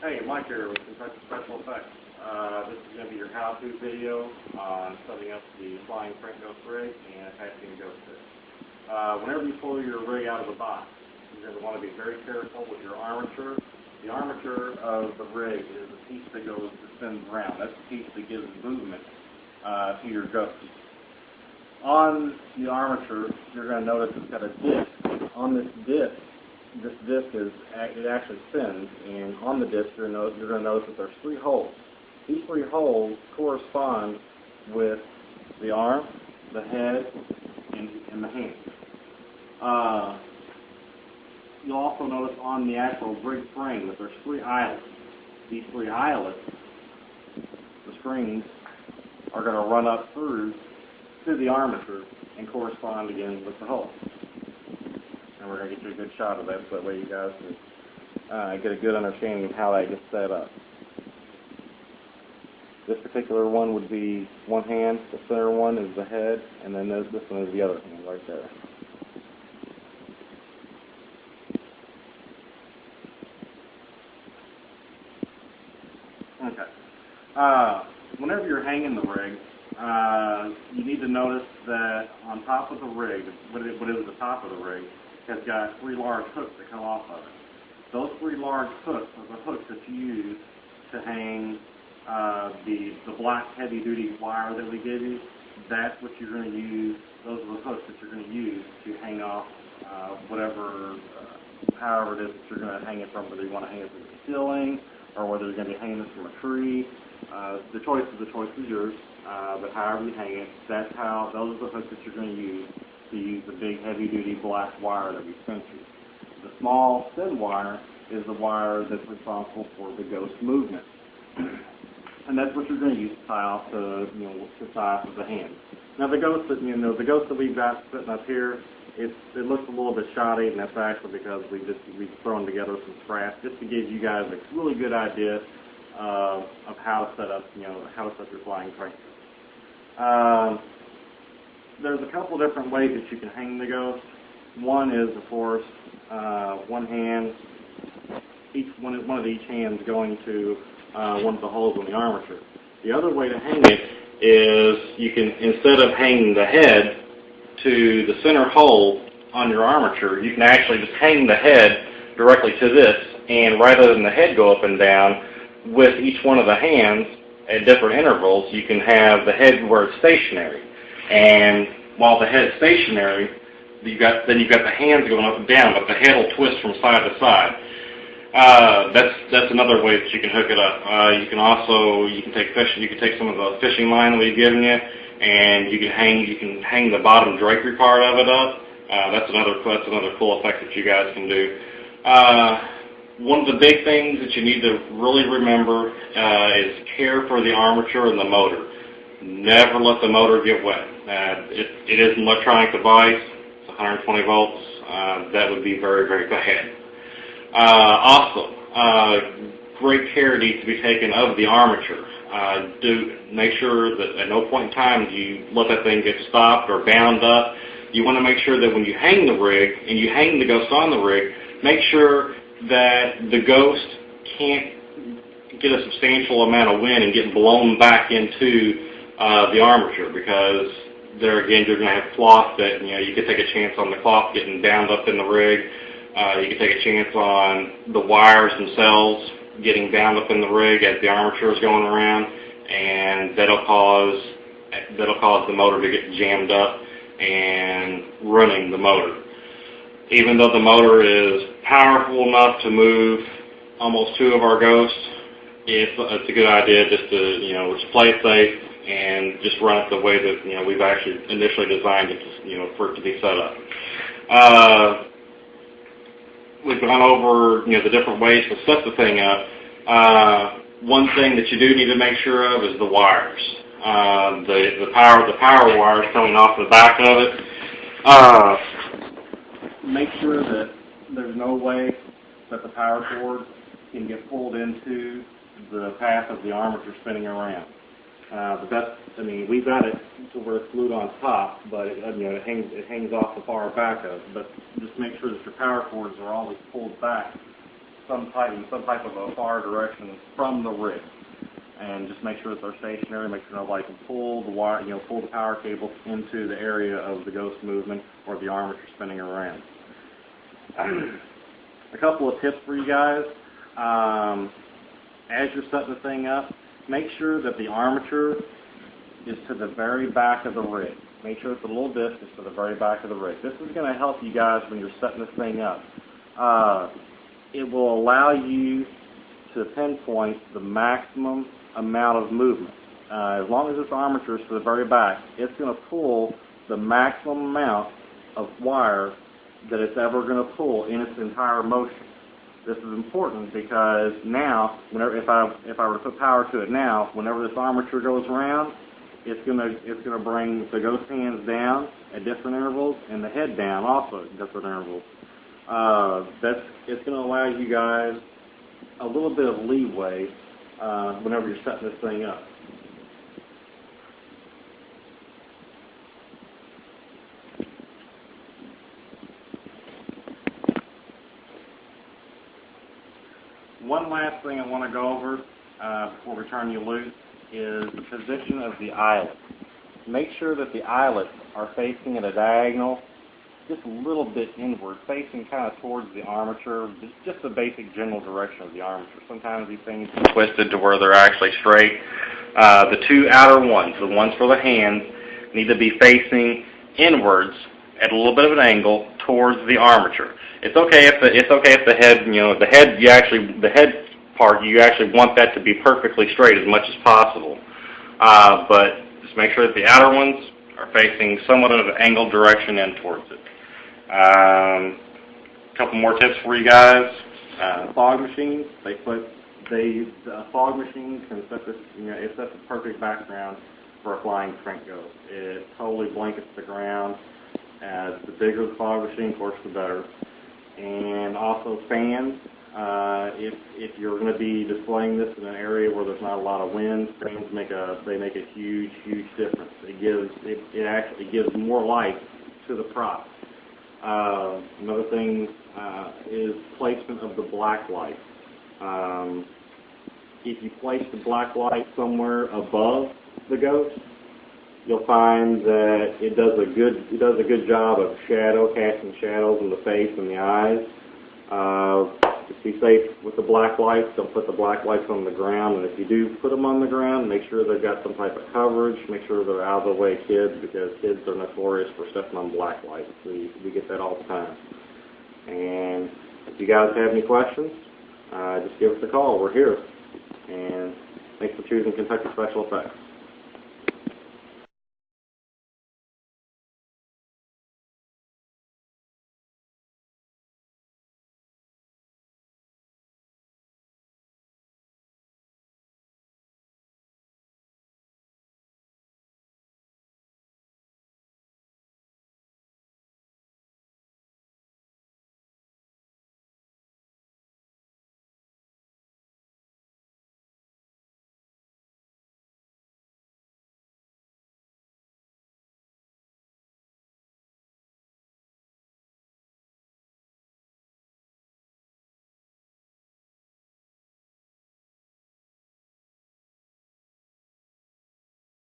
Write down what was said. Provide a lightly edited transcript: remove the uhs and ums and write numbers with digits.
Hey, Mike here with KSFX. This is going to be your how-to video on setting up the flying print ghost rig and attaching a ghost rig. Whenever you pull your rig out of the box, you're going to want to be very careful with your armature. The armature of the rig is the piece that spins around. That's the piece that gives movement to your ghost. On the armature, you're going to notice it's got a disc. On this disc it actually spins, and on the disc you're going to notice that there's 3 holes. These 3 holes correspond with the arm, the head, and the hand. You'll also notice on the actual rig frame that there's 3 eyelets. These 3 eyelets, the strings, are going to run up through to the armature and correspond again with the hole. And we're going to get you a good shot of that so that way you guys can get a good understanding of how that gets set up. This particular one would be one hand, the center one is the head, and then this one is the other hand right there. Okay. Whenever you're hanging the rig, you need to notice that on top of the rig, what is the top of the rig, has got 3 large hooks that come off of it. Those 3 large hooks are the hooks that you use to hang the black heavy-duty wire that we give you. That's what you're going to use. Those are the hooks that you're going to use to hang off however it is that you're going to hang it from, whether you want to hang it from the ceiling or whether you're going to be hanging this from a tree. The choice is yours, but however you hang it, those are the hooks that you're going to use the big heavy-duty black wire that we sent you. The small thin wire is the wire that's responsible for the ghost movement, and that's what you're going to use to tie off the size of the hand. Now the ghost that we've got sitting up here, it looks a little bit shoddy, and that's actually because we've thrown together some scraps just to give you guys a really good idea of how to set up your flying crane. There's a couple different ways that you can hang the ghost. One is, of course, one hand, one of each hands going to one of the holes in the armature. The other way to hang it is you can, instead of hanging the head to the center hole on your armature, you can actually just hang the head directly to this, and rather than the head go up and down, with each one of the hands at different intervals, you can have the head where it's stationary. And while the head is stationary, you've got the hands going up and down, but the head will twist from side to side. That's another way that you can hook it up. You can take some of the fishing line that we've given you, and you can hang the bottom drapery part of it up. That's another cool effect that you guys can do. One of the big things that you need to really remember is care for the armature and the motor. Never let the motor get wet. It is an electronic device. It's 120 volts. That would be very, very bad. Also, great care needs to be taken of the armature. Make sure that at no point in time do you let that thing get stopped or bound up. You want to make sure that when you hang the rig and you hang the ghost on the rig, make sure that the ghost can't get a substantial amount of wind and get blown back into the armature, because there again you're going to have cloth that you could take a chance on the cloth getting bound up in the rig. You could take a chance on the wires themselves getting bound up in the rig as the armature is going around, and that'll cause the motor to get jammed up and running the motor. Even though the motor is powerful enough to move almost 2 of our ghosts, it's a good idea just to play it safe and just run it the way that we've actually initially designed it for it to be set up. We've gone over the different ways to set the thing up. One thing that you do need to make sure of is the wires. The power wires coming off the back of it. Make sure that there's no way that the power cord can get pulled into the path of the armature spinning around. We've got it to where it's glued on top, but it hangs off the far back of it. But just make sure that your power cords are always pulled back some type of a far direction from the rig. And just make sure that they're stationary. Make sure nobody can pull the wire, pull the power cable into the area of the ghost movement or the armature spinning around. A couple of tips for you guys. As you're setting the thing up, make sure that the armature is to the very back of the rig. Make sure it's a little distance to the very back of the rig. This is going to help you guys when you're setting this thing up. It will allow you to pinpoint the maximum amount of movement. As long as this armature is to the very back, it's going to pull the maximum amount of wire that it's ever going to pull in its entire motion. This is important because now, whenever if I were to put power to it now, whenever this armature goes around, it's gonna bring the ghost hands down at different intervals and the head down also at different intervals. It's going to allow you guys a little bit of leeway whenever you're setting this thing up. One last thing I want to go over before we turn you loose is the position of the eyelet. Make sure that the eyelets are facing at a diagonal, just a little bit inward, facing kind of towards the armature, just the basic general direction of the armature. Sometimes these things are twisted to where they're actually straight. The two outer ones, the ones for the hands, need to be facing inwards at a little bit of an angle towards the armature. It's okay if the head, the head part, you actually want that to be perfectly straight as much as possible. But just make sure that the outer ones are facing somewhat of an angled direction in towards it. A couple more tips for you guys. Fog machines. Fog machines can set this. It sets the perfect background for a flying crank ghost. It totally blankets the ground. The bigger the fog machine, of course, the better. And also fans. If you're going to be displaying this in an area where there's not a lot of wind, fans make a huge difference. It actually gives more light to the prop. Another thing is placement of the black light. If you place the black light somewhere above the ghost, you'll find that it does a good job of casting shadows in the face and the eyes. To be safe with the black lights, don't put the black lights on the ground, and if you do put them on the ground, make sure they've got some type of coverage. Make sure they're out of the way of kids, because kids are notorious for stepping on black lights. We get that all the time. And if you guys have any questions, just give us a call. We're here. And thanks for choosing Kentucky Special Effects.